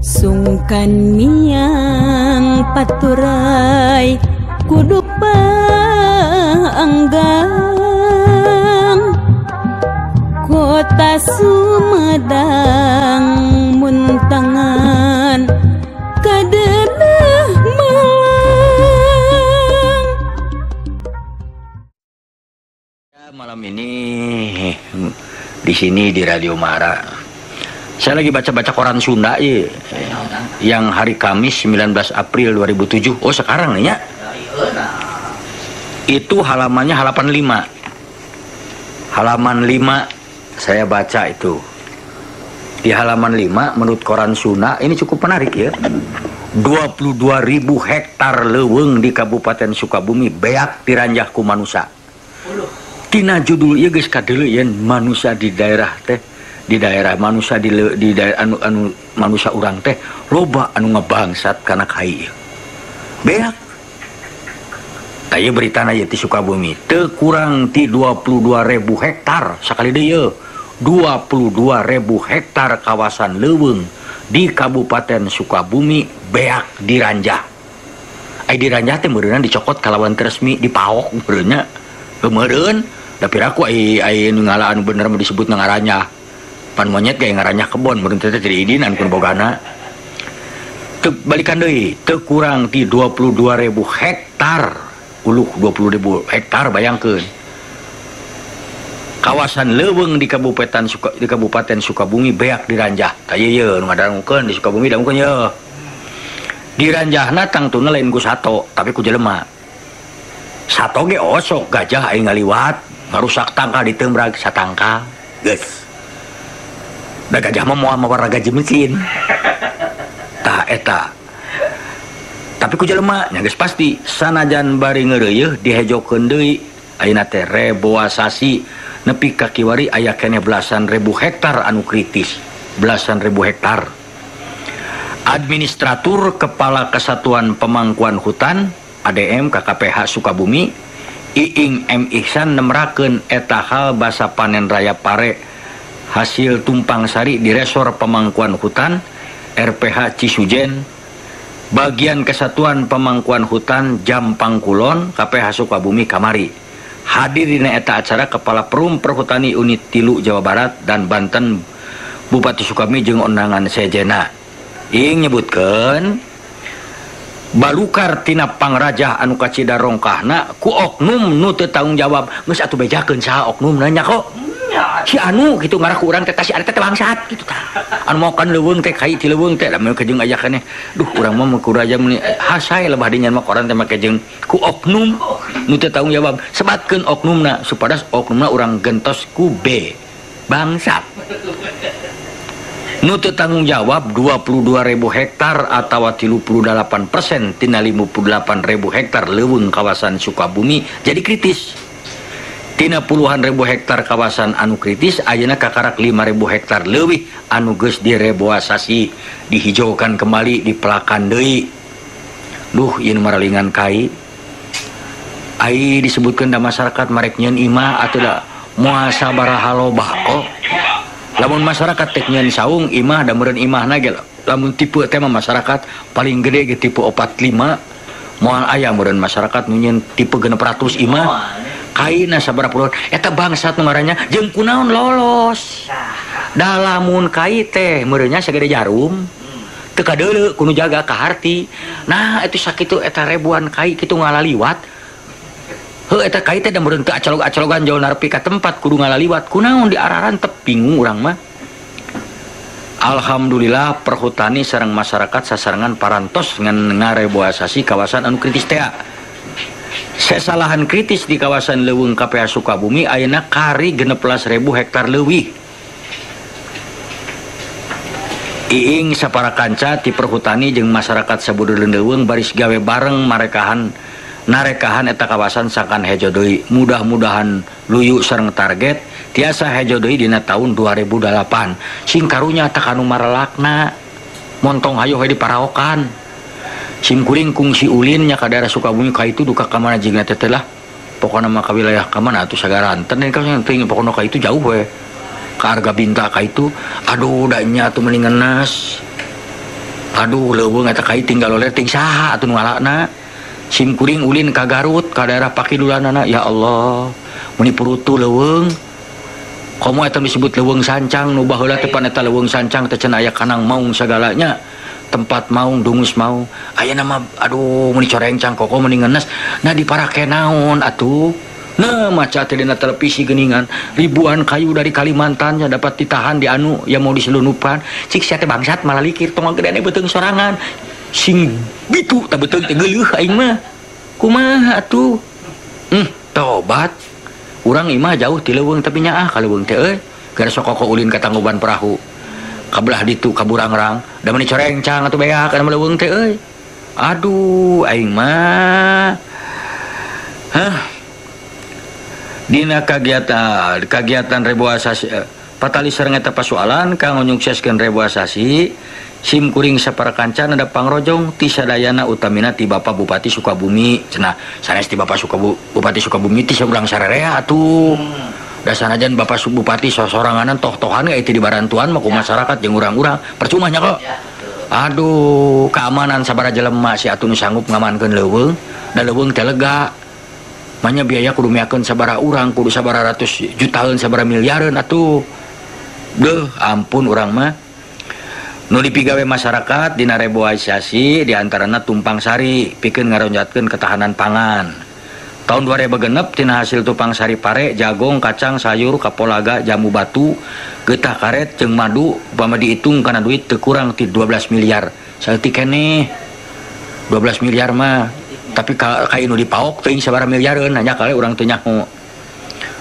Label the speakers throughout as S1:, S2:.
S1: Sungkan miang paturai kudu paanggang kota Sumedang muntangan kadenah malang.
S2: Malam ini di sini di Radio Mara saya lagi baca-baca koran Sunda ya, yang hari Kamis 19 April 2007. Oh sekarang nih ya. Itu halamannya halaman 5. Halaman 5 saya baca itu. Di halaman 5 menurut koran Sunda ini cukup menarik ya. 22.000 hektar leuweung di Kabupaten Sukabumi beak diranjah ku manusia. Tina judul ieu geus kadeuleun manusia di daerah teh. Di daerah manusia di daerah anu manusia urang teh loba anu ngebangsat kana kai beak. Taya beritana ieu ti Sukabumi teu kurang ti 22.000 hektar sakali deui 22.000 hektar kawasan leuweung di Kabupaten Sukabumi beak diranjah. Ai diranjah teh meureunna dicokot kalawan resmi dipaok meureunnya meureun da piraku ai nu ngala anu bener mah disebut ngaranjah. Pan monyet gaya ngaranyah kebon meureun teh jadi idin anu bogana teu balikan deui teu kurang ti 22.000 hektar uluh 20.000 hektar bayangkeun kawasan leuweung di Kabupaten Sukabumi beak diranjah. Taya ye nu ngadangukeun di Sukabumi dangukeun ye diranjahna tangtuna lain ku sato tapi ku jelema sato ge osok gajah aya ngaliwat ngarusak tangka diteumbrak satangka geus. Da gajah mah moal mawar gaji mesin. Tah eta. Tapi ku jelema nya geus pasti sanajan bari ngeureuyeuh dihejokeun deui ayeuna teh reboasasi nepi ka kiwari aya keneh belasan ribu hektar anu kritis. Belasan ribu hektar. Administratur Kepala Kesatuan Pemangkuan Hutan ADM KKPH Sukabumi Iing M. Ihsan nemerakeun eta hal basa panen raya pare hasil tumpang sari di Resor Pemangkuan Hutan RPH Cisujen Bagian Kesatuan Pemangkuan Hutan Jampang Kulon KPH Sukabumi kamari. Hadir dina eta acara Kepala Perum Perhutani Unit 3 Jawa Barat dan Banten Bupati Sukabumi jeung undangan sejena. Ing nyebutkeun balukar tina pangrajah anu kacida rongkahna ku oknum nu teu tanggung jawab geus atuh bejakeun saha oknum nanya kok si anu gitu ngarah ku urang teh si ari teh bangsat gitu tah anu mokan leuweung teh kai ti leuweung teh lamun kejeng aya keneh duh urang mah ku raja meni hasae lebah dinyan mah koran teh make jeung ku oknum nu teu tanggung jawab sebatkeun oknumna supados oknumna urang gentos ku B bangsat nu teu tanggung jawab 22.000 hektar atawa 38% tina 58.000 hektar leuweung kawasan Sukabumi jadi kritis. Tina puluhan ribu hektar kawasan anu kritis ayeuna kakarak 5.000 hektar leuwih anu geus direboasasi dihijaukan kembali dipelakan deui. Duh ieu maralingan kai. Ai disebutkeun da masyarakat marek nyeun imah atuh da moal sabaraha lobah kok. Lamun masyarakat tek nyeun saung imah da meureun imahna ge lamun tipe teh mah masyarakat paling gede ge tipe 45 moal aya meureun masyarakat nu nyeun tipe 600 imah. Kaina sabaraha puluhan eta bangsat nu ngarannya jeung kunaon lolos. Da lamun kai teh meureunnya sagede jarum teu kadeuleu kudu jaga ka harti. Nah itu sakitu eta ribuan kai kitu ngalaliwat. Heuh eta kai teh da meureun teu acolog-acologan jauh narepi ka tempat kudu ngalaliwat. Kunaon diararan teu bingung urang mah. Alhamdulillah perhutani sareng masyarakat sasarengan parantos ngan ngareboasasi kawasan anu kritis teh. Sesalahan kritis di kawasan leuweung KPH Sukabumi ayeuna kari 16.000 hektar leuwih. Iing sapara kanca ti perhutani jeung masyarakat sabudeureun leuweung baris gawe bareng narekahan eta kawasan sakan hejo deui. Mudah-mudahan luyu sareng target tiasa hejo deui dina tahun 2008. Sing karunya tak anu marelakna montong hayo we diparaokan. Simkuring kungsi ulinnya ka daerah Sukabumi ka itu duka ka mana jigna teh lah pokona mah ka wilayah ka mana atuh sagaranten dan ka teuing pokona ka itu jauh we ka harga binta ka itu. Aduh danya atuh mending ngenes. Aduh leuweung eta kai tinggal oleh ting saha atuh ngalakna. Sim kuring ulin ka Garut ka daerah Pakidulanana. Ya Allah meni purutu leuweung. Komo eta disebut leuweung sancang nu baheula teh pan eta leuweung sancang teh cenah aya kanang maung sagalanya. Tempat maung dungus maung aya nama aduh meni corencang koko meni ngenes. Nah diparake naon atuh. Nah maca teh dina televisi geuningan ribuan kayu dari Kalimantan yang dapat ditahan di anu yang mau diselundupan. Cik sia teh bangsat malah likir tong gedeane beuteung sorangan. Sing bitu tah beuteung teh geuleuh aing mah. Kumaha atuh? Tobat. Urang imah jauh ti leuweung tapi nyaah ka leuweung teh euy. Gara sok koko ulin ka Tangkuban Perahu. Kabelah ditu ka Burangrang. Da meni corencang atuh beak kana leuweung teh euy. Aduh aing mah. Dina kagiatan Rebo Asasi patali sareng eta pasoalan kanggo nyukseskeun Rebo Asasi sim kuring saparakancan ada pangrojong ti sadayana utamina ti Bapak Bupati Sukabumi cenah sanes ti Bapak Bupati Sukabumi ti saurang sararea atuh da sanajan Bapak Bupati sosoranganan toh-tohan ge ti di barantuan mah ku masyarakat jeung urang-urang percuma nya kok. Aduh keamanan sabaraha jelema si atuh nu sanggup ngamankeun leuweung da leuweung teh lega. Manya biaya kudu miakeun sabaraha urang, kudu sabaraha ratus jutaan, sabaraha miliareun atuh. Deuh, ampun urang mah. Nu dipigawe masyarakat dina reboisasi diantarana tumpang sari pikeun ngaronjatkeun ketahanan pangan. Tahun 2006 tina hasil tumpang sari pare, jagong, kacang, sayur, kapolaga, jamu batu, getah karet jeung madu upama dihitung kana duit teu kurang ti 12 miliar. Saeutik keneh. 12 miliar mah tapi kayak nu dipaok teuing sabaraha miliareun hanya kali urang teu nyaho.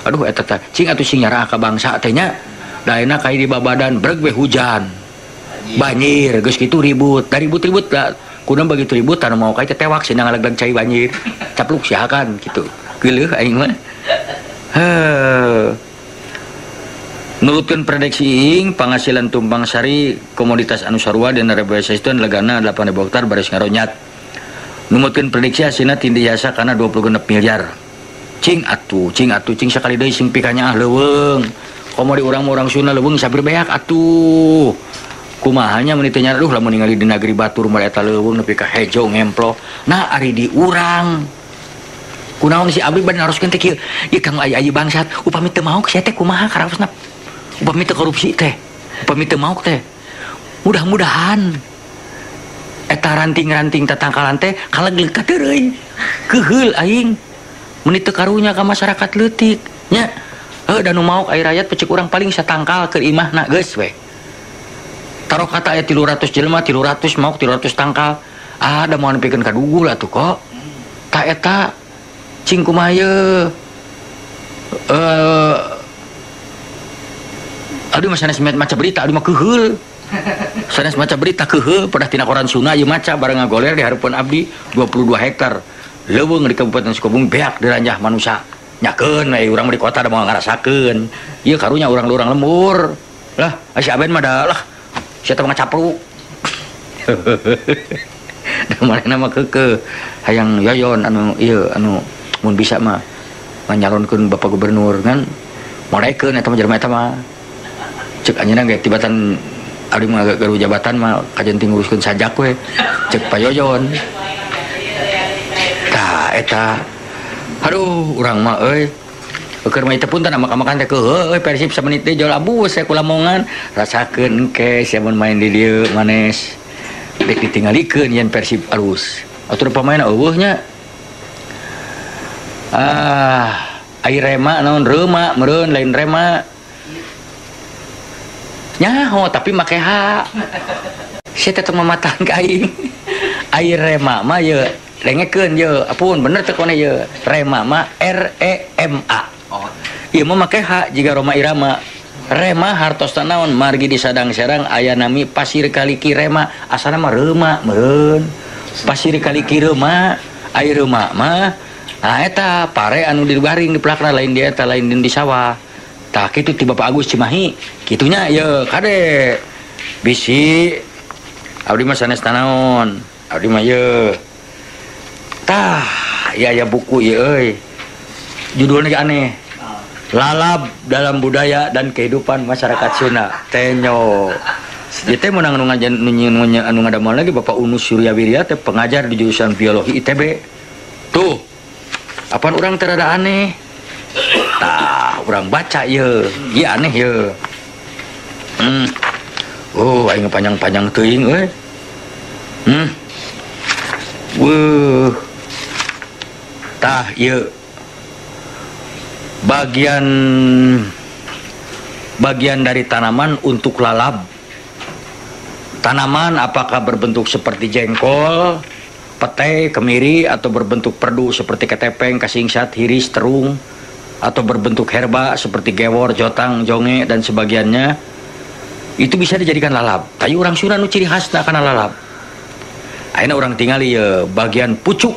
S2: Aduh eta teh cing atuh sing nyarah ka bangsa teh nya daena kayak di babadan breg we hujan banjir geus kitu ribut da ribut-ribut lah kunaon begitu ribut anu mau kayak tewak cenah ngalegleg cai banjir capluk siakan kitu geuleuh aing mah. Nurutkeun prediksi ing penghasilan tumpang sari komoditas anu sarua dina reboisasi itu legana 8.000 hektar baris ngaronyat. Numutkeun prediksi hasilna tindi jasa kana 26 miliar. Cing atuh sakali deui sing pikanya leuweung. Komo di urang-urang Sunda leuweung sabir beak atuh. Kumaha nya mun teu nya aduh lamun ningali di negeri batur mah eta leuweung nepi ka hejo ngemplo. Nah ari di urang. Kunaon si abdi bade naroskeun teh kieu. Ieu kang aya bangsat upami teu mau sia teh kumaha karaosna. Upami teu korupsi teh. Upami teu mau teh. Mudah-mudahan eta ranting-ranting tatangkalan teh kalegleg ka teureun keheul aing mun teu karunya ka masyarakat leutik nya da nu maok ai rakyat pecik urang paling satangkal keur imahna geus we taruh kata aya 300 jelema 300 maok 300 tangkal da moal nepikeun ka dugul atuh kok ta eta cing kumaha ye aduh mah sanes maca berita aduh mah keheul sanes maca berita keheul pada tina koran Sunda ieu maca bareng ngagoler di hareupeun abdi 22 hektar leuweung di Kabupaten Sukabumi beak diranjah manusia nyakeun we urang di kota da moal ngarasakeun ieu karunya urang-urang lembur lah si aben mah da lah sia teh ngacapluk da manehna mah keukeuh hayang yoyon anu ieu anu mun bisa mah nyalonkeun Bapak Gubernur kan morekeun eta mah jelema eta mah cek anjeunna ge tibatan abdi mah garu jabatan mah kajenting nguruskeun sajak we cek payoyon tah eta aduh urang mah euy keur mah teh punten makan teh euy Persib samenit deui jol abus saya ku Lamongan rasakeun engke sia mun main di dieu manes dek ditinggalikeun yen Persib alus atuh pamain eueuh nya ai rema naon reuma meureun lain rema nyaho tapi make hak saya tetep mematahan ke aing air rema mah ye lengekeun ye apun bener teh kone ye rema mah REMA ieu mah make hak jiga Roma Irama rema hartos naon margi di sadang serang aya nami pasir kaliki rema asalna mah reuma meureun pasir kaliki reuma air reuma mah eta pare anu digaring di pelakna lain dia eta lain di sawah tah kitu ti Bapak Agus Cimahi kitunya ye kade bisi abdi mah sanes tanaon abdi mah ye tah ya buku ye euy judulna ge aneh lalab dalam budaya dan kehidupan masyarakat Sunda. Tenyo. Jadi menang anu ngadamel lagi Bapak Unus Suryawirya teh pengajar di jurusan biologi ITB. Tuh. Apaan orang terada aneh? Tah, orang baca ye. Ieu aneh ye. Oh, aing panjang-panjang teuing euy. Weuh. Tah ieu bagian dari tanaman untuk lalab. Tanaman apakah berbentuk seperti jengkol, pete, kemiri, atau berbentuk perdu seperti ketepeng, kasingsat, hiris, terung, atau berbentuk herba seperti gewor, jotang, jonge, dan sebagiannya, itu bisa dijadikan lalab. Tapi orang Sunda nu ciri khasna kana lalab. Ayeuna orang tinggali ya bagian pucuk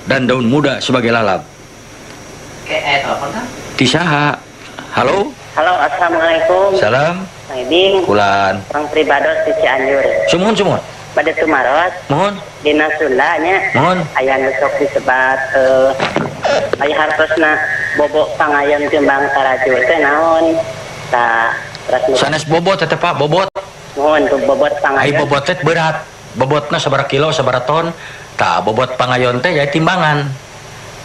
S2: dan daun muda sebagai lalab. Tisaha. Halo.
S3: Halo, assalamualaikum.
S2: Salam.
S3: Kang Ibing.
S2: Kulan.
S3: Orang Pribados di Cianjur.
S2: Sumuhun.
S3: Pada Sumaros.
S2: Mohon.
S3: Dina Sundanya.
S2: Mohon.
S3: Aya ngesok disebat aya hartosna bobok pangayon timbang tarajur teh naon? Tah terus
S2: Sanes bobot teh Pak, bobot.
S3: mohon tuh bobot pangayon.
S2: Ai bobot teh berat. Bobotna sabaraha kilo, sabaraha ton. Tah bobot pangayon teh ya timbangan.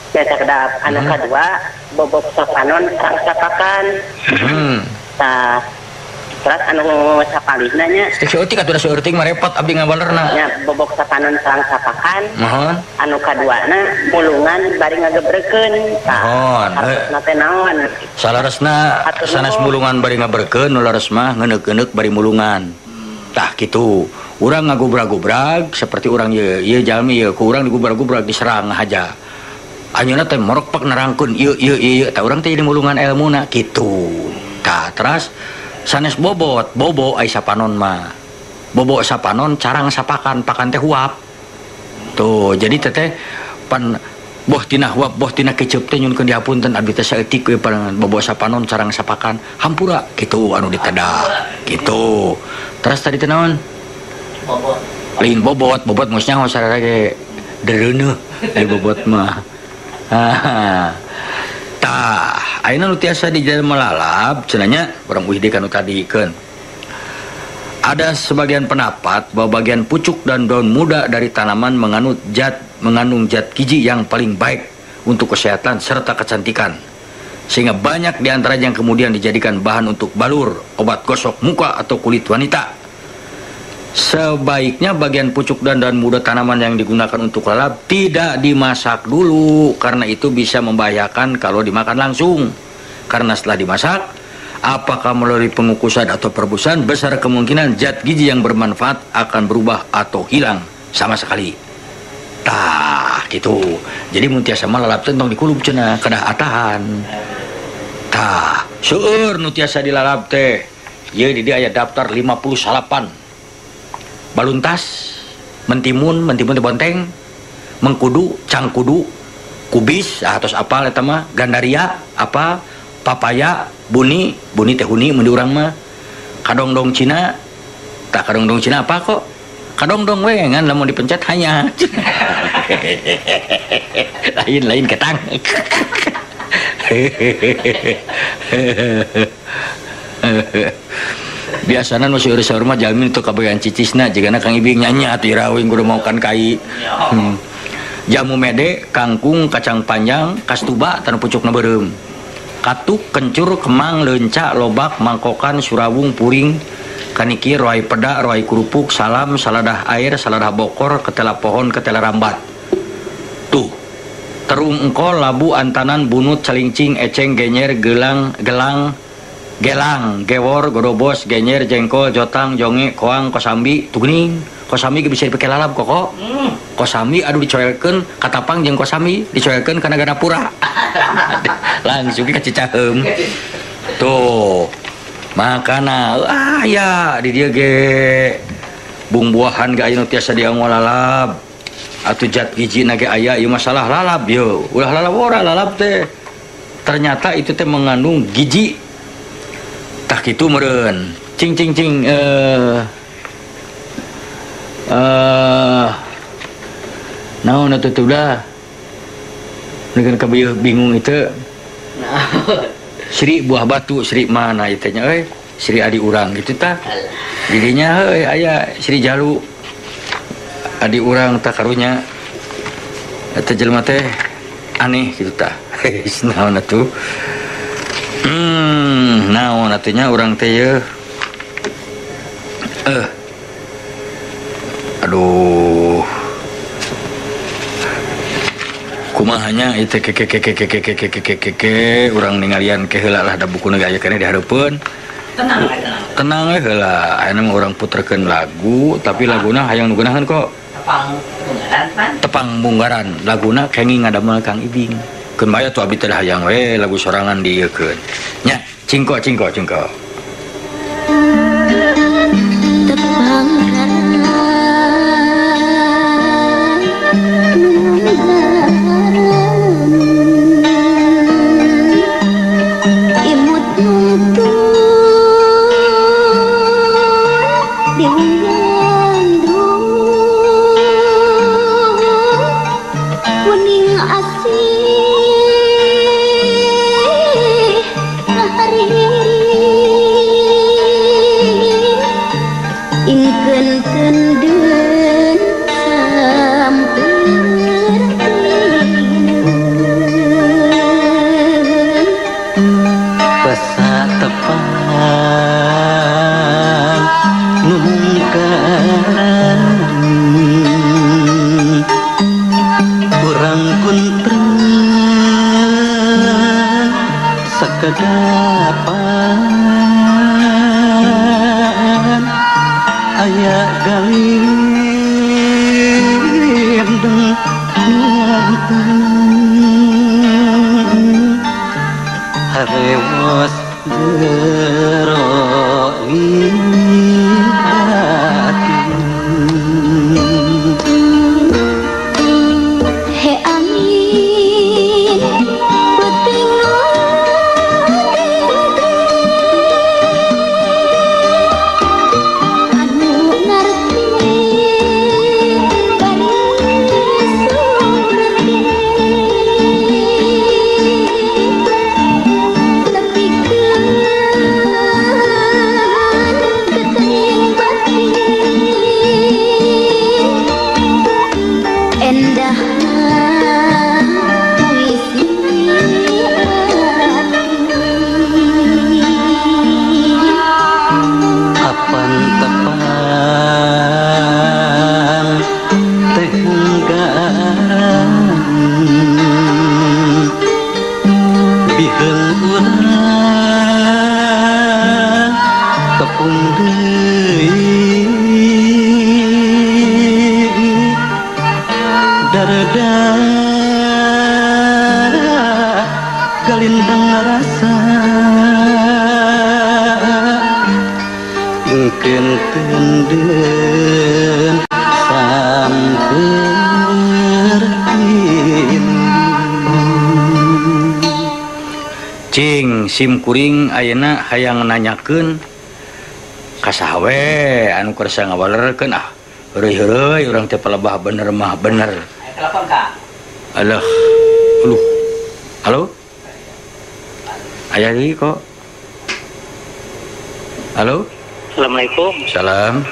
S3: Biasa kedap anu kadua bobok sapanon sareng sapakan. Tah terus anu sapalihna nya
S2: Seutik atuh da seueuting mah repot abdi ngabalerna.
S3: nya bobok sapanon sareng sapakan.
S2: Mohon.
S3: Anu kaduana mulungan bari ngagebreukeun.
S2: Mohon.
S3: Hartosna teh naon?
S2: Salaresna sanes mulungan bari ngaberkeun nu lares mah ngeuneuk-ngeuneuk bari mulungan. Tah kitu. Urang ngagubrak-gubrak seperti urang ieu jalmi ieu ku urang digubrak-gubrak diserang haja. Anjeunna teh morokpak nerangkeun ieu tah urang teh jadi mulungan elmuna kitu. Tah terus sanes bobo ai sapanon mah. Bobo sapanon carang sapakan pakan teh huap. Tuh jadi teteh pan boh tina huap boh tina keceup teh nyunkeun dihapunten abdi teh saeutik we parangan bobo sapanon carang sapakan hampura kitu anu ditedah kitu. Terus tadi teh naon? Lain bobot maksudnya nggak usah lagi dereuneuh ai bobot mah. Tah, ayeuna nu tiasa dijelema lalab cenanya urang uhide kanu tadikeun. Ada sebagian pendapat bahwa bagian pucuk dan daun muda dari tanaman mengandung zat gizi yang paling baik untuk kesehatan serta kecantikan. Sehingga banyak diantaranya yang kemudian dijadikan bahan untuk balur, obat gosok muka atau kulit wanita. Sebaiknya bagian pucuk dan daun muda tanaman yang digunakan untuk lalab tidak dimasak dulu, karena itu bisa membahayakan kalau dimakan langsung. Karena setelah dimasak, apakah melalui pengukusan atau perebusan, besar kemungkinan zat gizi yang bermanfaat akan berubah atau hilang sama sekali. Tah gitu. Jadi mun tiasa mah lalab tentang dikulub cenah kedah atahan. Tah seueur nu tiasa dilalab teh ieu di dieu aya daftar 58. Baluntas, mentimun teh bonteng, mengkudu, cangkudu, kubis, atos apa eta mah, gandaria, apa, papaya, buni teh huni mun di urang mah. Kadongdong Cina, tak kadongdong Cina apa kok? Kadongdong we ngan lamun dipencet hanya. lain ketang. Biasana nu seueur-seueur mah jalmi teu kabayan cicisna jigana Kang Ibing nyanyi atuh rawing kudu maokan kai. Jamu mede, kangkung, kacang panjang, kastuba tanu pucukna beureum. Katuk, kencur, kemang, leunca, lobak, mangkokan, surawung, puring, kaniki, roai peda, roai kerupuk, salam, saladah air, saladah bokor, ketela pohon, ketela rambat. Tuh. Terung engkol, labu, antanan, bunut, calincing, eceng, genyer, gelang, gewor, godobos, genyer, jengkol, jotang, jonge, koang, kosambi, tugening. Kosambi bisa dipakai lalap kok. Kosambi aduh dicoelkeun katapang jeung kosambi dicoelkeun kana ganapura. Langsung ke cicaheum. Tuh. Makana ya di dieu ge bumbuahan ge aya nu tiasa dianggo lalap. Atuh zat gijina ge aya ieu masalah lalap yeuh. Ulah lalap ora lalap teh. Ternyata itu teh mengandung gizi. Tah kitu meureun. Cing naon atuh dah. Dengan kabeuh bingung itu. Sri buah batu, Sri mana itanya Sri adi urang gitu tah. Jadinya aya Sri Jalu adi urang tak karunya eta jelema teh aneh gitu tah. Naon atuh? Naon atunya urang teh ye. Aduh. Kumahanya itu urang ningalian ke heula lah da bukuna aya keneh dihareupeun. Tenang heula, aya mah urang puterkeun lagu tapi laguna hayang nugunakeun kok Tepang Bunggaran. Laguna kenging ngadamel Kang Ibing. Keun bae atuh abdi teh hayang we lagu sorangan dieukeun. Nya, cingko.
S4: Kedapan aya galindeng harewos jero
S1: he angin puting
S4: galindeng rasa mungkin tenden samper
S2: Cing sim kuring ayeuna hayang nanyakeun ka sahawe anu kersa ngawalerkeun heureui urang teh palebah bener mah bener.
S5: Telepon Kak.
S2: Alah. Halo? Aya deui kok. Halo?
S3: Assalamualaikum.
S2: Salam.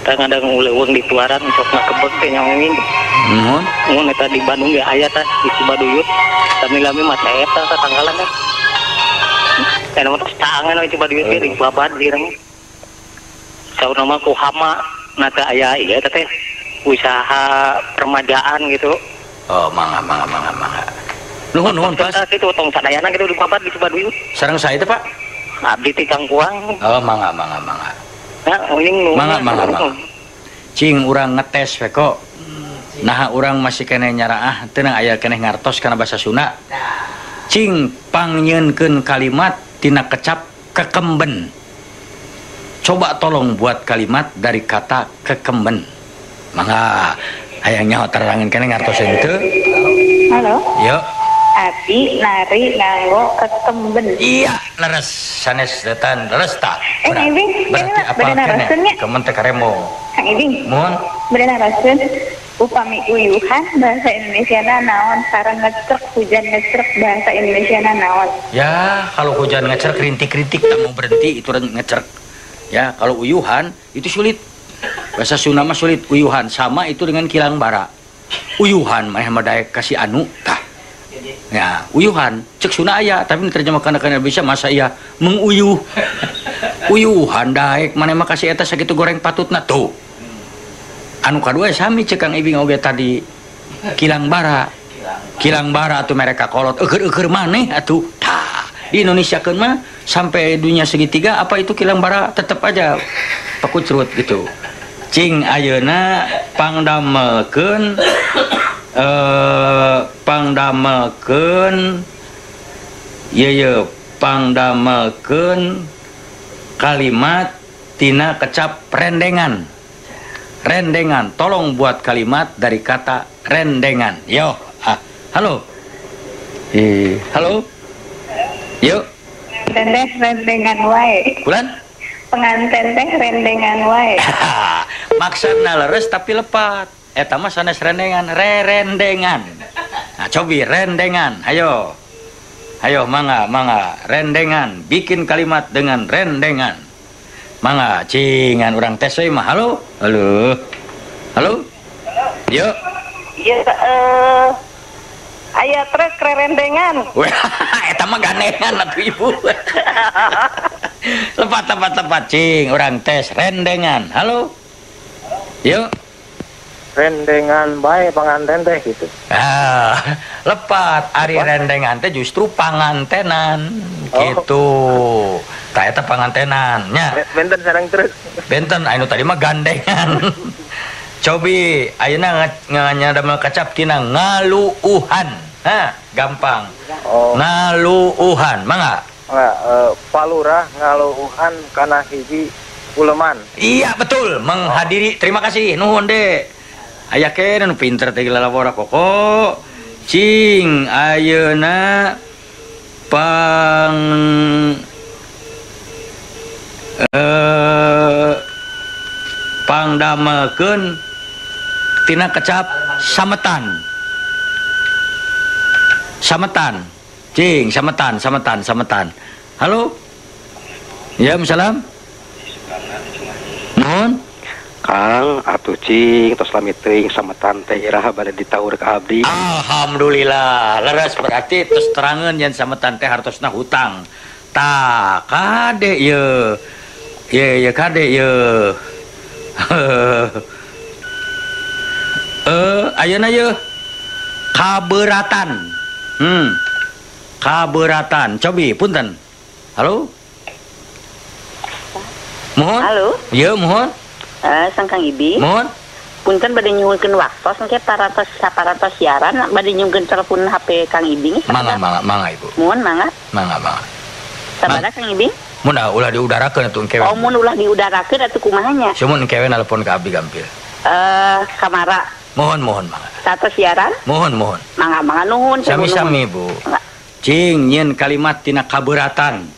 S3: Kadang uleuweung di tuaran sok ngakebek teh nyawingin.
S2: Nuhun.
S3: Mun eta di Bandung ge aya tah di Cibaduyut. Lami-lami mah eta satanggalan teh. Kana mah tangan we Cibaduyut ge di babad direng. Saurna mah ku hama nata aya ieu teh usaha permajaan gitu.
S2: Oh, mangga. Nuhun pas.
S3: Kitu tong sadayana gitu di babad di Cibaduyut.
S2: Sareng saya teh, Pak.
S3: Abdi ti Kang Kuang.
S2: Oh, mangga.
S3: Nah, uning
S2: Mangga. Cing urang ngetes we kok. Nah, urang masih keneh nyaraah teu aya keneh ngartos kana basa Sunda. Cing pangnyeunkeun kalimat tina kecap kekemben. Coba tolong buat kalimat dari kata kekemben. Mangga hayang nyaho terangin keneh ngartoseun teu?
S6: Halo.
S2: Yuk.
S6: Abdi nari nganggo kekemben.
S2: Iya, leres sanes detan leres ta.
S6: Ibing,
S2: berarti apa keneh? Kemen teh karemo.
S6: Kang Ibing.
S2: Mun
S6: Bener naraseun upami uyuhan bahasa Indonesia naon, sareng ngecrek hujan ngecrek bahasa Indonesia naon.
S2: Ya, kalau hujan ngecerek rintik-rintik tak mau berhenti itu ngecerek. Ya, kalau uyuhan itu sulit. Bahasa Sunda mah sulit uyuhan, sama itu dengan kilang bara. Uyuhan mah daek kasih anu tah. Ya, uyuhan cek Sunda aya tapi diterjemahkan ke Indonesia masa iya menguyuh. Uyuhan daek mana mah kasih eta sakitu goreng patutna tuh. Anu kadua sami cek Kang Ibing oge tadi kilang bara atuh mereka kolot eueur maneh atuh tah di Indonesia keun mah sampai dunia segitiga apa itu kilang bara tetep aja pakucrut gitu cing ayeuna pangdamelkeun pangdamelkeun kalimat tina kecap rendengan. Rendengan, tolong buat kalimat dari kata rendengan. Yo, halo. Halo. Yuk.
S6: Teh rendengan wae.
S2: Bulan?
S6: Penganten teh rendengan wae.
S2: Maksudna leres tapi lepat. Eta mah sanes rendengan, rendengan. Nah, cobi rendengan. Ayo. Ayo mangga, rendengan. Bikin kalimat dengan rendengan. Mangga, cingan orang tes mah. Halo? Halo? Halo? Yuk.
S6: Iya, aya trek rendengan.
S2: Wah, eta mah ganehan atuh Ibu. Lepat, cing, orang tes rendengan. Halo? Yuk.
S3: Rendengan bae panganten teh gitu.
S2: Lepat ari rendengan teh justru pangantenan gitu. Tah eta pangantenan nya.
S3: Benten sareng terus.
S2: Benten anu tadi mah gandengan. Cobi ayeuna nganyadamel kecap tina ngaluuhan. Gampang.
S3: Oh.
S2: Ngaluuhan, mangga.
S3: Palurah ngaluuhan kana hiji uleman.
S2: Iya betul, menghadiri. Terima kasih, nuhun deh. Aya kene nu pinter teh lalabora koko. Cing ayeuna pangdamelkeun tina kecap sametan. Cing sametan. Halo? Ya, salam. Nuhun.
S5: Kang atuh cing tos lami teuing sametan teh iraha bade ditaur ka abdi.
S2: Alhamdulillah, leres berarti terus terangeun yen sametan teh hartosna hutang. Tah kade ye. Ye kade ye. Ayeuna ye kabeuratan. Kabeuratan. Cobi punten. Halo? Mohon.
S6: Halo.
S2: Ye, mohon.
S6: Sang Kang Ibing.
S2: Mohon.
S6: Punten bade nyuhunkeun waktos engke parantos siaran bade nyuhunkeun telepon HP Kang Ibing.
S2: Mangga Ibu.
S6: Mohon mangga.
S2: Mangga.
S6: Sabada Kang Ibing?
S2: Mun ulah diudarakeun atuh engke.
S6: Oh, mun ulah diudarakeun atuh kumaha nya?
S2: Cuman engke nelpon ka abdi gampil.
S6: Kamara.
S2: Mohon mangga.
S6: Tato siaran?
S2: Mohon.
S6: Mangga nuhun.
S2: Sami-sami Bu. Cing nyeun kalimat tina kabeuratan.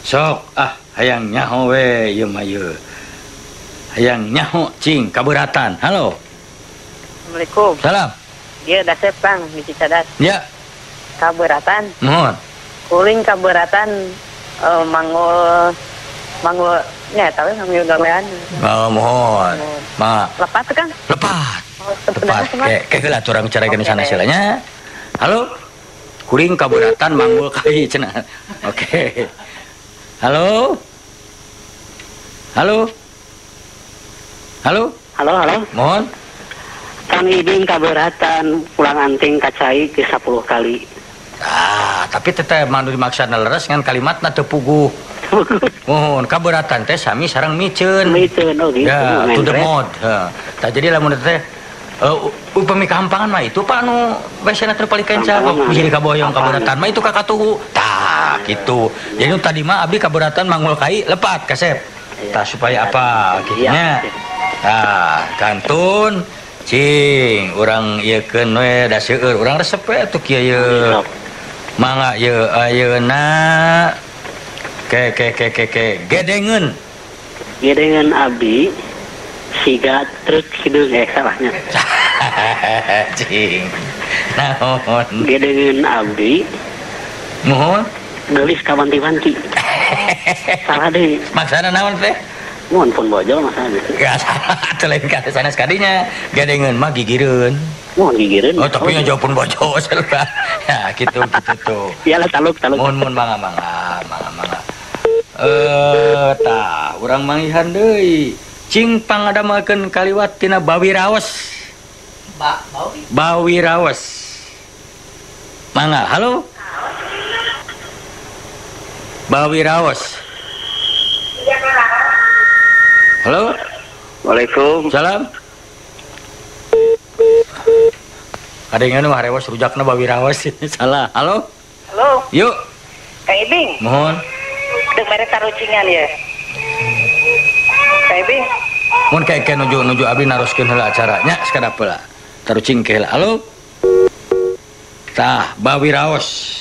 S2: Sok hayang nyaho we ieu mah ieu. Hayang nyaho cing kabeuratan. Halo.
S6: Assalamualaikum.
S2: Salam.
S6: Ieu dasep Kang di Cicadas.
S2: Ya.
S6: Kabeuratan.
S2: Mohon.
S6: Kuring kabeuratan manggul nya tahu ngambil gawean.
S2: Mohon.
S6: Lepat Kang.
S2: Lepat.
S6: Lepat.
S2: Kayak heula urang carakeun sana silanya. Halo. Kuring kabeuratan manggul kai cenah. Oke. Halo. Halo. Mohon.
S7: Kang Ibing kabeuratan pulang anting kacai ke 10 kali.
S2: Tapi teteh mandu dimaksana leres ngan kalimatna teu puguh. Mohon kabeuratan teh sami sareng miceun.
S7: Oh gitu.
S2: Ya, to the mode. Tah jadi lamun teh upami kahampangan mah itu Pak anu biasana teu paling kenca jadi kaboyong kabeuratan mah itu kakatuhu. Tah gitu. Jadi nu tadi mah abdi kabeuratan mangul kai lepat kasep. Tah supaya apa gitunya. Tah kantun cing urang ieukeun we da seueur urang resep we atuh kieu ye. Mangga ye ayeuna ke gedengeun
S7: abdi siga truk gitu salahnya.
S2: Cing. Naon?
S7: Gedengan abdi
S2: Mohon.
S7: gelis ka wanti-wanti. Salah deh.
S2: Maksana naon teh?
S7: Mohon pun bojol masalah gitu.
S2: Gak salah, atuh lain kata sanes kadinya. Gadengeun mah gigireun.
S7: Mohon gigireun.
S2: Oh, tapi nya jawabun bojo salah. Ya, gitu tuh.
S7: Iyalah taluk.
S2: Mun mangga. Tah, urang mangihan deui. Cing pangadamakeun kaliwat tina Bawi Raos. Bawi Raos. Mangga, halo? Bawi Raos. Halo?
S3: Waalaikumsalam.
S2: Salam. Ada yang anu harewas rujakna Bawi Raos. Salah. Halo?
S6: Halo,
S2: Yuk.
S6: Kang Ibing.
S2: Mohon.
S6: Dek mere tarucingan ya. Kang Ibing.
S2: Mun kayak nuju abdi naroskeun heula acaranya sakadap heula. Tarucing ke heula. Halo? Tah, Bawi Raos.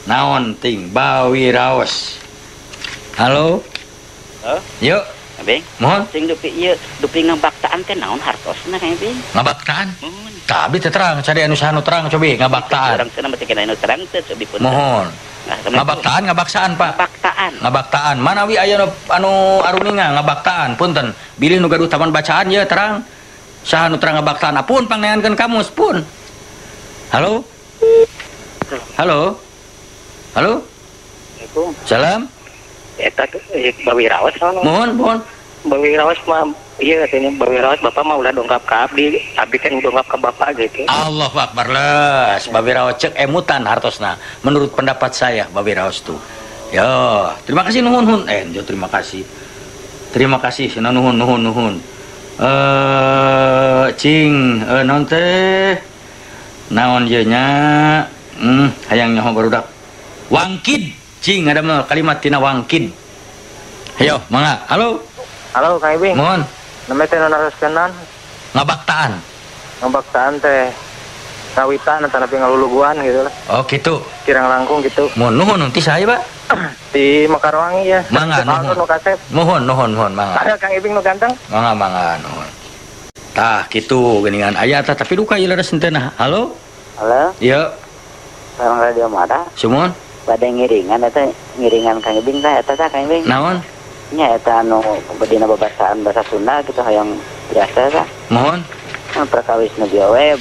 S2: Naon ting Bawi Raos. Halo?
S7: Halo?
S2: Yuk.
S7: Abeng,
S2: Mohon.
S7: sing dupi ngabaktaan teh naon hartosna Kang Ibing?
S2: Ngabaktaan? Tah, abdi teh terang, cari anu sanu terang cobi ngabaktaan.
S7: Urang teh mah teh kena anu terang teh cobi pun.
S2: Mohon. Ngabaktaan, ngabaksaan, Pak.
S7: Ngabaktaan.
S2: Ngabaktaan. Manawi aya anu aruninga ngabaktaan, punten. Bilih nu gaduh taman bacaan ya terang. Saha nu terang ngabaktaan. Apun pangneankeun kamus pun. Halo? Halo? Halo?
S3: Assalamualaikum.
S2: Salam.
S3: Eta tuh Bawi Raos sono.
S2: Mohon.
S3: Bawi Raos mah iya katanya Bawi Raos bapak mah udah dongkap ke abdi kan dongkap ke bapak gitu.
S2: Allahu Akbar les. Bawi Raos cek emutan hartosna. Menurut pendapat saya Bawi Raos tuh. Ya, terima kasih nuhun. Terima kasih. Terima kasih sina nuhun. Cing, naon teh? Naon ye nya? Hayang nyaho barudak. Wangkid. Cing ada mah kalimat tina wangkid. Ayo, mangga. Halo.
S3: Halo Kang Ibing.
S2: Mohon.
S3: Namanya teh naraskeun
S2: Ngabaktaan.
S3: ngabaktaan teh kawitan atau napi ngaluluguan gitu lah.
S2: Oh, gitu.
S3: Kirang langkung gitu.
S2: Mohon nuhun ti saya, Pak.
S3: Di Mekarwangi ya.
S2: Mangga nuhun.
S3: Nu kasep.
S2: Mohon mangga.
S3: Ada Kang Ibing nu ganteng.
S2: Mangga nuhun. Tah kitu geuningan aya tah tapi duka ieu leres henteu. Halo?
S7: Halo,
S2: Ieu,
S7: sareng radio Mada.
S2: sumon.
S7: Pada ngiringan Kang Ibing teh eta Kang Ibing.
S2: Naon?
S7: Nya eta anu bedina babasaan bahasa Sunda gitu hayang biasa tah.
S2: Mohon.
S7: Prakawis nu bieu we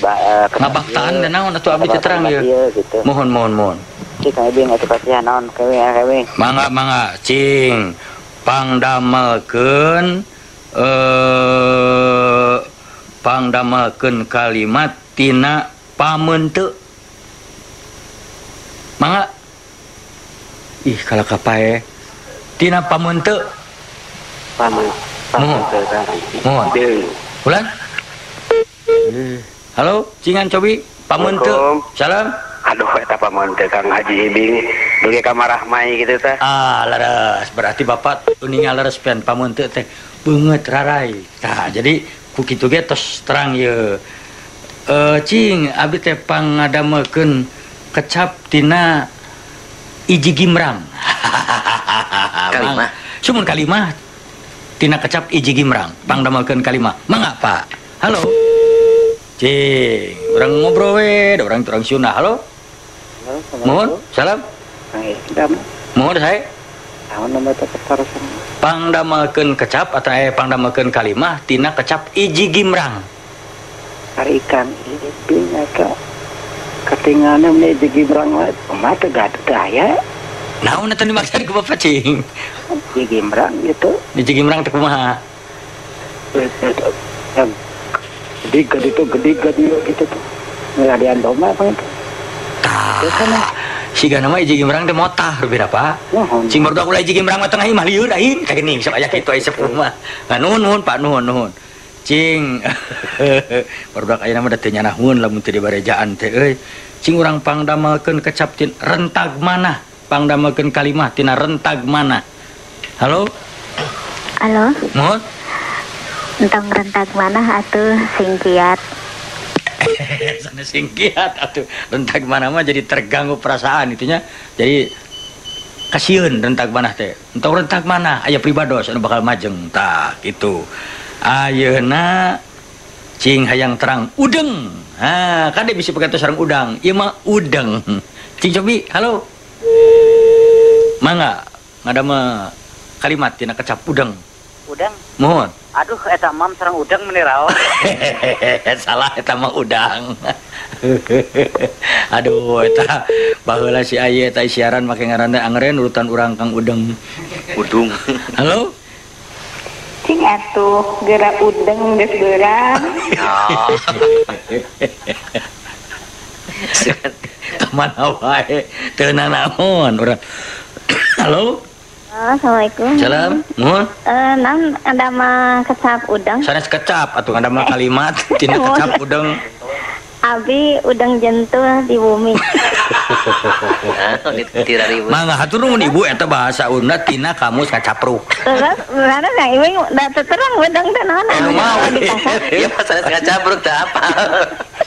S2: Ngabaktaan dan naon atuh abdi teh terang ieu.
S7: gitu.
S2: Mohon.
S7: Cik Kang Ibing atuh pasihan naon kewe.
S2: Mangga cing pangdamelkeun kalimat tina pameunteuk. Mangga. Ih, kalau kapae tina pameunteuk. Mohon. Ulan? Halo, cingan cobi pameunteuk. Salam.
S5: Aduh, eta pamonteu Kang Haji Ibing dugi ka Marahmai gitu teh.
S2: Leres. Berarti Bapak uningal leres pian pameunteuk teh beungeut rarai. Tah, jadi ku kitu ge tos terang ye. Cing, abdi teh pangadamelkeun kecap tina iji gimrang.
S3: Kalimah.
S2: Sumun kalimah tina kecap iji gimrang. Pangdamelkeun kalimah. Mangga, Pak. Halo. Cing, urang ngobrol we, da urang Sunda. Halo. Mohon, salam. Mohon saya. Pangdamelkeun kecap atau pangdamelkeun kalimah tina kecap iji gimrang.
S7: Karikan Ibing aka ketinggalan nih di Gimrang mah gaduh daya
S2: Naon eta dimaksud ku Bapak cing?
S7: di Gimrang gitu.
S2: Di Cigimrang teh kumaha?
S7: Gede gitu tuh. Ngadian domba apa itu?
S2: Siga nama iji gimrang teh motah berbeda Pak. Cing baru ulah iji gimrang mah tengah imah lieur aing ka geuning sok aya kitu aya sepuh mah. Nuhun Pak nuhun. Cing barudak ayeuna mah da teu nyanahun lamun teu dibarejaan teh euy. Cing urang pangdamelkeun kecap tin rentag manah. Pangdamelkeun kalimah tina rentag manah. Halo?
S1: Halo,
S2: Mohon.
S1: entong rentag mana atuh singkiat.
S2: Sana singkiat atuh rentag mana mah jadi terganggu perasaan itunya. Jadi kasieun rentag manah teh. Entong rentag mana aya pribados anu bakal majeng tah gitu. Ayeuna cing hayang terang udeng. Kade bisa pakai sareng udang. Ieu mah udeng. Cing Cobi, halo. Mangga ngadama kalimat tina kecap udeng.
S7: Udang.
S2: Mohon.
S7: Aduh, eta mam sareng udang meniraos.
S2: Salah eta mah udang. Aduh eta baheula si aya eta siaran make ngaran teh angeren urutan urang Kang Udeng. Udung. Halo?
S6: Cing atuh geura udeng geus beurang.
S2: Kemana wae teu naon urang. Halo?
S1: Assalamualaikum.
S2: Salam. Mohon.
S1: Naon ada mah kecap udang.
S2: Sanes kecap atuh ada mah kalimat tina kecap udang.
S1: Abi udang jentul di bumi.
S2: Mangga hatur nuhun Ibu eta bahasa Unda tina kamus kacapruk.
S1: Terus mana Kang Iwing da terang udang teh naon anu di pasar.
S7: Iya masalah kacapruk teh apa?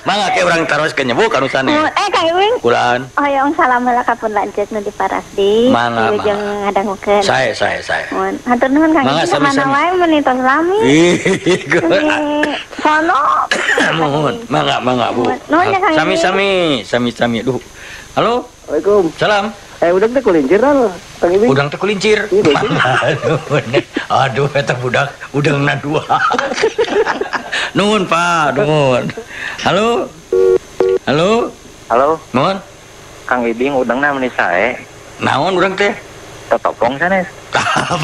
S2: Mangga ke urang taroskeun nya Bu kanu sanes.
S1: Kang Iwing.
S2: Kulaan.
S1: Hoyong salam heula ka pun lanceuk nu di Parasdi.
S2: Mangga.
S1: Jeung ngadangukeun.
S2: Saya.
S1: Mohon hatur nuhun Kang Iwing mana wae meuni tos lami. Sono.
S2: Mohon. Mangga Bu.
S1: Nuhun ya Kang Iwing.
S2: Sami. Duh. Halo?
S8: Waalaikum.
S2: Salam.
S8: Udang teh kulincir lah.
S2: Udang teh kulincir. Aduh, eta budak udangna dua. Nuhun Pak, nuhun. Halo?
S3: Halo,
S2: Nuhun.
S3: Kang Ibing udangna meni sae.
S2: Naon urang teh?
S3: Totopong sanes.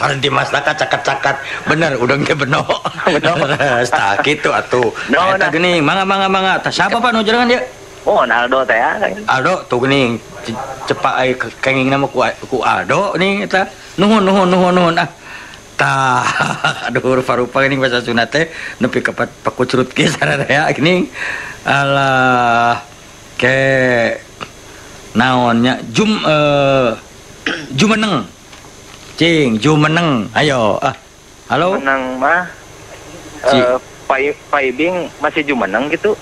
S2: Parenti mas cakat-cakat. Bener, udang teh beno. Tah kitu atuh. Eta geuning, mangga. Tah siapa Pak nu jarangan dia?
S3: Oh, Aldo teh ya.
S2: Aldo tuh geuning. Cepak ai kenging nama ku Aldo nih eta. Nuhun. Tah, aduh rupa-rupa geuning bahasa Sunda teh nepi ka pakucrut ge sararea geuning. Alah ke naonnya jumeneng. Cing, jumeneng. Ayo. Halo.
S3: Menang mah Pak Ibing masih jumeneng gitu.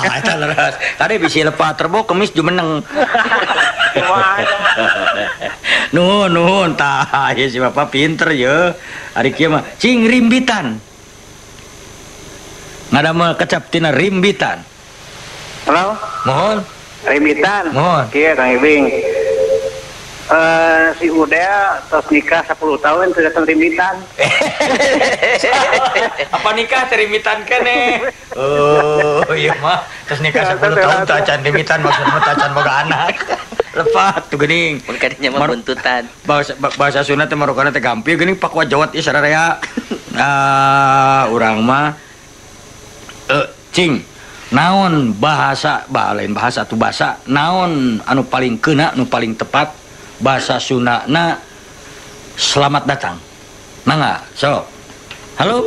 S2: Eta leres. Kade bisi lepat terbo kemis jumeneng. Nuhun tah ieu si Bapak pinter ye. Ari kieu mah cing rimbitan. Ngadamel kecap tina rimbitan.
S3: Halo,
S2: Mohon.
S3: Rimbitan.
S2: Mohon.
S3: Kieu Kang Ibing. Si Uda tos nikah 10 tahun sudah datang rimbitan.
S2: Apa nikah rimbitan kene? Oh, iya mah. Terus nikah 10 tahun teu acan rimbitan maksudna teu acan boga anak. Lepat tuh geuning.
S7: Mun kadinya mah buntutan.
S2: Bahasa Sunda teh marokana teh gampil geuning pakwa jawat ieu sararea. Urang mah cing naon bahasa lain bahasa tu bahasa naon anu paling keuna anu paling tepat bahasa Sundana selamat datang. Mangga, so. Halo?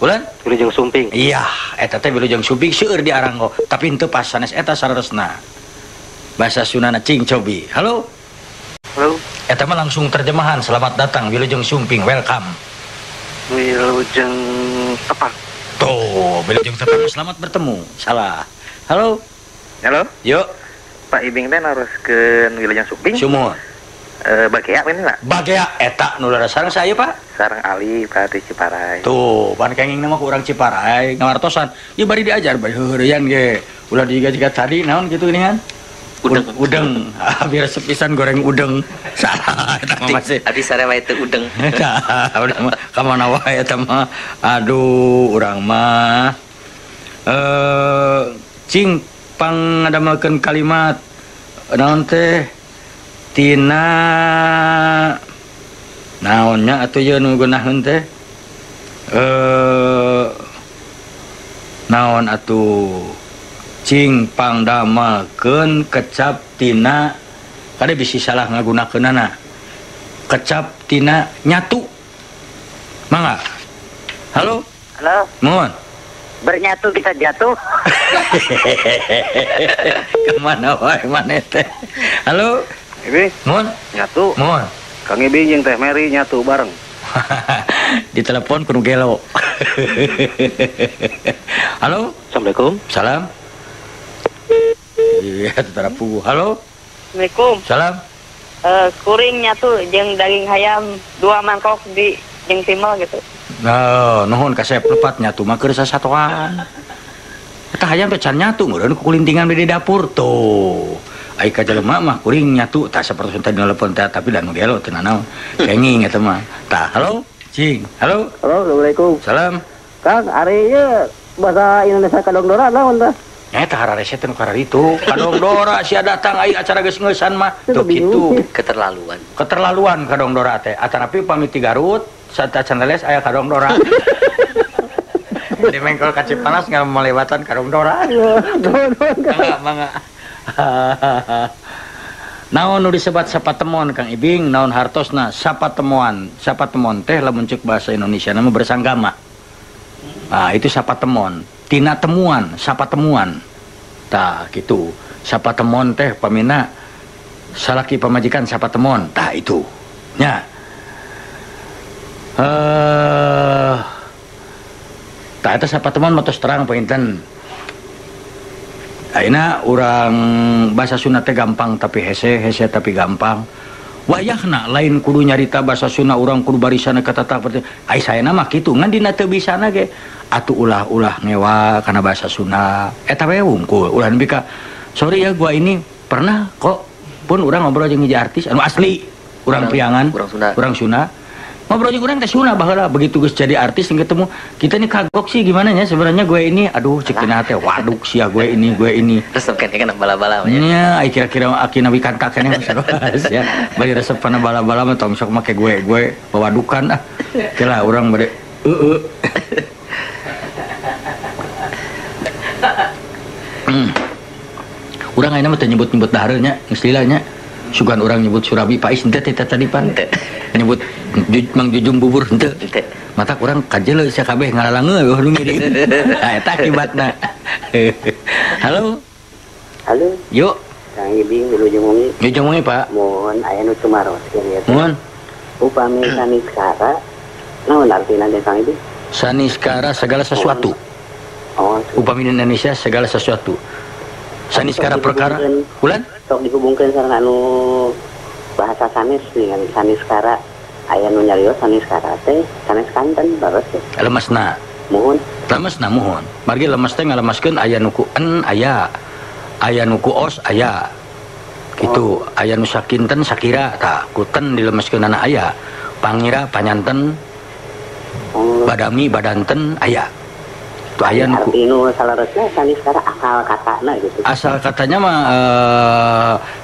S2: Ulan?
S5: Wilujeng Sumping.
S2: Iya, eta teh Wilujeng Sumping seueur di Aranggo, tapi henteu pas sanes eta saresna. Bahasa Sundana cing cobi. Halo? Eta mah langsung terjemahan selamat datang Wilujeng Sumping, welcome.
S5: Wilujeng Tepak.
S2: Tuh, Wilujeng Tepak selamat bertemu. Salah. Halo? Yuk.
S3: Pak Ibing teh naroskeun Wilujeng Sumping.
S2: Sumur.
S3: Bagea ini lah.
S2: Bagea eta nu lara sareng saya Pak.
S3: Sareng Ali Pak di Ciparai.
S2: Tuh, pan kenging nama ku urang Ciparai ngamartosan. Ieu bari diajar bari heureuyan ge. Ulah diga-jiga tadi naon kitu geuningan? Udeng. Biar sepisan goreng udeng. Salah eta mah masih.
S7: Abdi sarewa itu udeng.
S2: Udah mah ka mana wae eta mah. Aduh, urang mah cing pangadamakeun kalimat naon teh tina naonnya atuh ye nu geunaheun teh naon atuh cing pangdamalkeun kecap tina kade bisi salah ngagunakeunana kecap tina nyatu. Mangga. Halo? Mohon.
S7: Bernyatu kita jatuh.
S2: Kemana wae maneh teh? Halo?
S3: Ibing
S2: Mohon.
S3: nyatu.
S2: Mohon.
S3: Kang Ibing jeung Teh Mary nyatu bareng.
S2: Di telepon kudu gelo. Halo?
S5: Assalamualaikum.
S2: Salam. Iya, terapu. Halo?
S6: Assalamualaikum.
S2: Salam.
S6: Kuring nyatu jeung daging ayam 2 mangkok di jeung timel gitu.
S2: Nah, nuhun kasep lepat nyatu mah keur sasatuan. Eta hayang teh can nyatu ngeureun kulintingan di dapur tuh. Ai ka jelema mah kuring nyatu tah sapertos teh nelpon teh tapi da nu gelo teu nanaon. Kenging eta mah. Tah, halo, cing. Halo.
S7: Halo, Assalamualaikum.
S2: Salam.
S7: Kang, ari ieu bahasa Indonesia kadongdora naon tah?
S2: Eta hararese teh nu karar itu. Kadongdora sia datang ai acara geus ngeusan mah. Tuh kitu. Keterlaluan kadongdora teh. Atanapi pamit ti Garut, sata candeles aya kadongdora. Di mengkol kacip panas nggak melewatan kadongdora. Mangga. Naon nu disebat sapatemon Kang Ibing, naon hartosna sapatemuan. Sapatemon teh lamun ceuk bahasa Indonesia nama bersanggama. Nah, itu sapatemon. Tina temuan, sapatemuan. Tah gitu. Sapatemon teh pamina salaki pamajikan sapatemon. Tah itu. Nya. Tah eta sapatemon matos terang painten. Ayeuna urang bahasa Sunda teh gampang tapi hese tapi gampang. Wayahna lain kudu nyarita bahasa Sunda urang kudu barisana kata seperti ai saena mah kitu ngan dina teu bisana ge atuh ulah-ulah ngewa kana bahasa Sunda eta we wungkul ulah nepi ka sorry ya gua ini pernah kok pun urang ngobrol jeung hiji artis anu asli urang priangan urang Sunda ngobrol jeung urang teh Sunda baheula begitu geus jadi artis yang ketemu kita nih kagok sih gimana ya sebenarnya gue ini aduh cek tina teh waduk sia gue ini
S8: resep kan bala-bala
S2: nya ai kira-kira akina wikantak keneh saros ya bari resep pana bala-bala mah tong sok make gue bawadukan ah kira urang bade urang ayeuna mah teh nyebut-nyebut dahareul nya istilahnya sugan orang nyebut Surabi Pais ente tadi pan nyebut Mang Jujung bubur ente mata kurang kajel sia kabeh ngalalangeun nu mirip eta akibatna. Halo yuk
S7: Kang Ibing dulu jeung
S2: Pak
S7: mohon aya nu cumaros kieu
S2: mohon
S7: upami saniskara naon artina teh Kang Ibing
S2: saniskara segala sesuatu upami di Indonesia segala sesuatu saniskara perkara ulan
S7: sok dihubungkeun sareng anu bahasa sanes dengan saniskara aya nu nyarios saniskara teh sanes kanten baros teh
S2: lemesna mohon margi lemes teh ngalemaskeun aya nu ku en aya nu ku os aya kitu aya nu sakinten sakira tah kuten dilemeskeun anak aya pangira panyanten badami badanten aya tu aya nu
S7: anu salarosna saniskara asal katana gitu
S2: asal katanya mah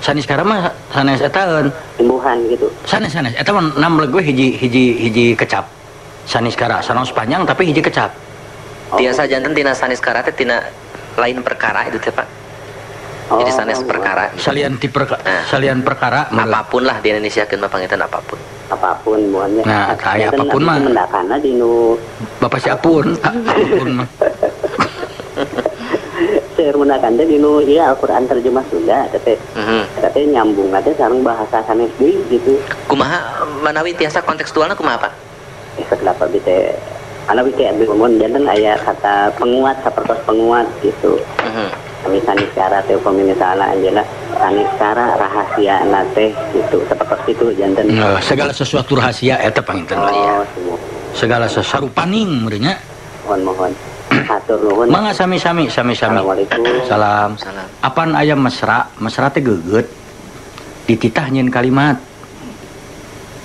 S2: saniskara mah sanes etaeun
S7: imbuhan gitu
S2: sanes eta mah namleg we hiji kecap saniskara sanos panjang tapi hiji kecap
S8: tiasa janten tina saniskara teh tina lain perkara itu teh Pak jadi sanes perkara salian perkara apapun lah di Indonesia keun pangitan apapun
S7: mohonnya
S2: nah kayak apapun mah
S7: mendakana dinu
S2: bapak si apun mah
S7: seueur mendakan teh dinu ieu Al-Qur'an terjemah Sunda teh nyambung teh sareng bahasa sanes deui gitu
S8: kumaha manawi tiasa kontekstualna kumaha Pak
S7: kenapa teh anawi teh mun janten aya kata penguat sapertos penguat gitu kami saniskara teh upami misalna anjeunna saniskara rahasia teh gitu seperti itu janten
S2: segala sesuatu rahasia eta panginten segala sesuatu paning meureunnya
S7: mohon atur nuhun
S2: mangga sami-sami
S7: Assalamualaikum
S2: salam apan aya mesra teh geugeut dititah nyeun kalimat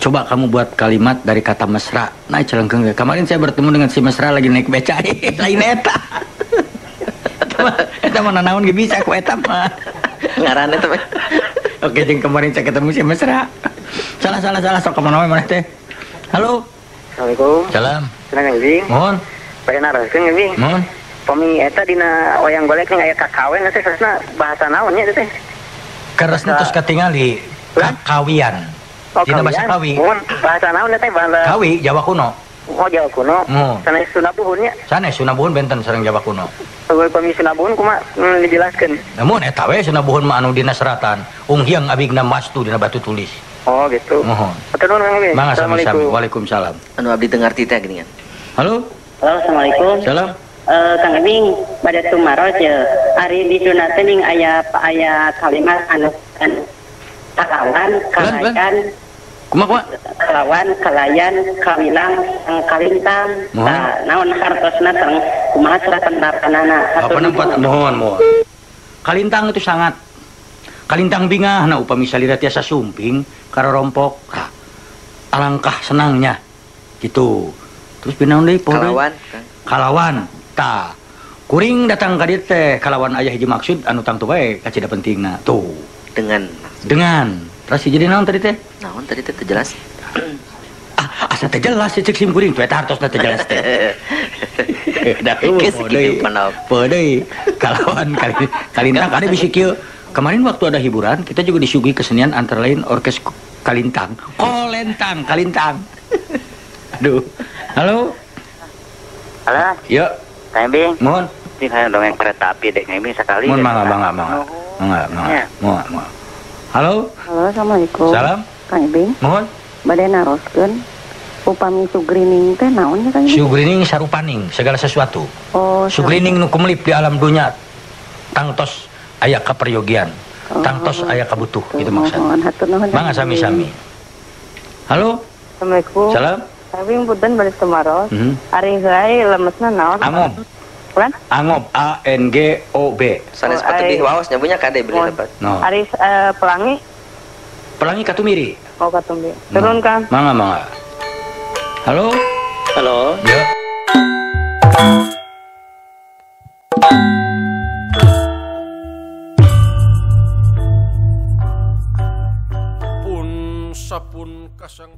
S2: coba kamu buat kalimat dari kata mesra nah celengkeung kemarin saya bertemu dengan si mesra lagi naik beca lain eta eta mah nanaon ge bisa ku eta mah
S8: ngaran eta mah
S2: oke jeung kemarin saya ketemu si mesra salah sok kemana we maneh teh halo
S7: Assalamualaikum
S2: salam
S7: Kang Ibing
S2: mohon
S7: pengen naraskeun Ibing
S2: mohon
S7: pami eta dina wayang golek aya kakawen teh sasna bahasa naon nya teh
S2: keresna tos katingali kawian dina bahasa kawi
S7: mohon bahasa naon teh bahasa
S2: kawi Jawa kuno
S7: Jawa kuno sanes Sunabuhun nya
S2: sanes Sunabuhun benten sareng Jawa kuno
S7: pami Sunabuhun kumaha dijelaskeun
S2: namun eta we Sunabuhun mah anu dina seratan unghiang abigna mastu dina batu tulis
S7: gitu
S2: mohon
S7: atur nuhun Kang Ibing
S2: mangga sami-sami waalaikumsalam
S8: anu abdi teu ngarti teh geuningan
S2: halo
S7: assalamualaikum
S2: salam
S7: Kang Ibing bade tumaros ya ari di Sunda teh ning aya kalimat anu takawan kalayan
S2: Kumaha?
S7: Kalawan, kalayan, kawilang, kalintang. Naon hartosna tang kumaha cara penerapanana.
S2: Apa nampak? Mohon. Kalintang itu sangat. Kalintang bingah, upami salira tiasa sumping, karorompok. Alangkah senangnya. Gitu. Terus pinaon deui poho? Kalawan. Tah. Kuring datang ka dieu teh, kalawan aya hiji maksud anu tangtu bae kacida pentingna. Tuh. Dengan. Terus jadi naon tadi teh?
S8: Naon tadi teh jelas.
S2: Asa teh jelas cek sim kuring teh hartosna teh jelas teh. Da podeu kalawan kalintang kada bisi kieu. Kemarin waktu ada hiburan, kita juga disuguhi kesenian antara lain orkes kalintang. Kalintang. Aduh. Halo. Yuk.
S7: Kang Bing.
S2: Mohon.
S7: Ini saya dongeng kereta api dek Kang Bing sekali.
S2: Mohon mangga. Halo.
S6: Halo, assalamualaikum.
S2: Salam.
S6: Kang Ibing.
S2: Mohon.
S6: Bade naroskeun upami sugrining teh naon nya Kang Ibing?
S2: Sugrining sarupaning segala sesuatu.
S6: Oh.
S2: Sugrining nu kumlip di alam dunia. Tangtos aya kaperyogian. Tangtos aya kabutuh gitu maksudna. Mangga sami-sami. Halo.
S6: Assalamualaikum.
S2: Salam.
S6: Kang Ibing punten balik temaros. Ari heulai lemesna naon?
S2: Angob.
S6: Bukan?
S2: Angob ANGOB.
S8: Sanes patebih waos nyabunya kade beli dapat.
S2: No.
S6: Ari pelangi.
S2: Pelangi Katumiri.
S6: Oh, Katumbi. Turun Kang.
S2: Mangga. Halo. Ya.
S9: Pun sapun kasang